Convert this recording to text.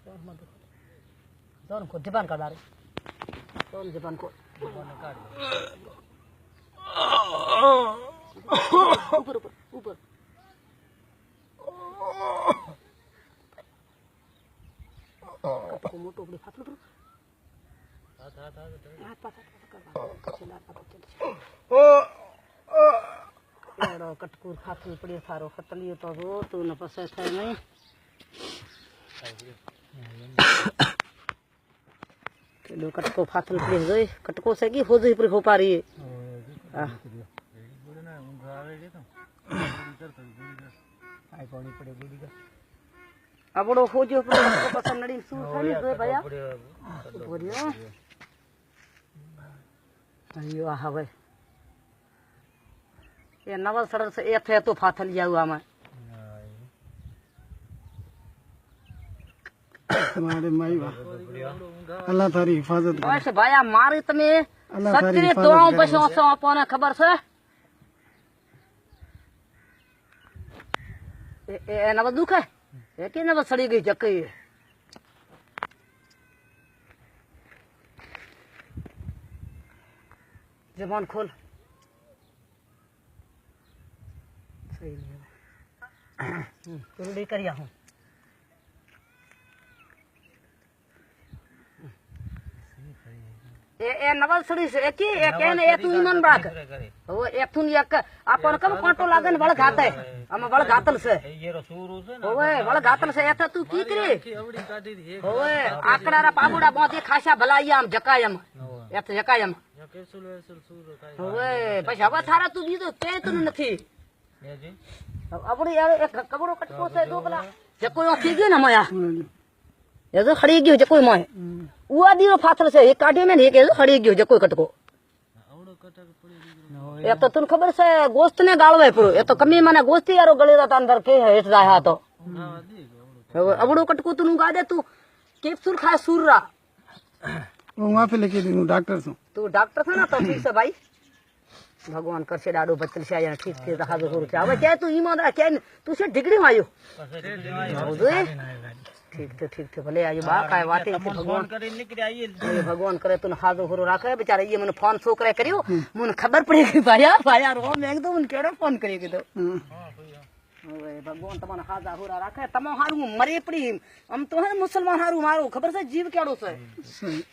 zone को जबान का दारे जोन जबान को काट ऊपर ऊपर ऊपर को मोटो बड़ी फाटलो करो हाथ पास कर कटकुर फाटल पड़ी थारो फतलियो तो रो तू न पसे थे नहीं लो कटको फाटल पड़ी गई कटको से की हो पर हो पा रही है अबड़ो हो जो पसंद नड़ी सू खाली दे भैया बोलियो अयो हवे ये नवल सड़क से एक थे तो फाथल लिया हुआ मैं हमारे माई बा अल्लाह थारी हिफाजत करे बस भैया मारे तमे सच्चे तो बसों से अपन खबर से ए नव दुख है ये के नव सड़ी गई जके जबान खोल सही नहीं कुरड़ी करिया हूं ए नवल सड़ी से एक ने एक ईमान बाक वो एक थुन एक अपन कब कांटो लागन बड़ घात है हम बड़ घातल से ये रसूर से ना ओए बड़ घातल से एत तू की करे अवड़ी काटी थी ओए आकड़ा रा पाबुड़ा बांधे खासा भलाइयाम जकायम एत जकायम या कैसल वैसल सूर काई ओए बस हवा थारा तू भी तो ते तू नथी ये जी अपड़ी यार एक कबड़ो कटको से दो बला जको यो थी गयो ना माया ये तो खड़ी गयो जको माय उआ दियो फाथल से एक काटे में नहीं के खड़ी गयो जको कटको अवड़ो कटक पड़ी ये तो तुन खबर से गोश्त ने गालवे पड़ो ये तो कमी माने गोश्त यारो गले रा अंदर के है इस जाया तो अबड़ो कटको तू गा दे तू कैप्सूल खा सूररा वो वहां पे लेके दूं डॉक्टर से तू डॉक्टर था ना तो ठीक से भाई भगवान कर से डाडो बचल से आया ठीक से रहा जो हो क्या अब क्या तू ईमान क्या तू से डिग्री में आयो ठीक थे भले आयो बा काय बात है भगवान करे निकल आइए भगवान करे तू हाजो हो रखे बेचारे ये मन फोन सो करे करियो मन खबर पड़ेगी भाया भाया रो मैं एकदम उन केड़ो फोन करेगी तो ओए भगवान तमन हाजा हो रखे तमो हारू मरे पड़ी हम तो है मुसलमान हारू मारो खबर से जीव केड़ो से सही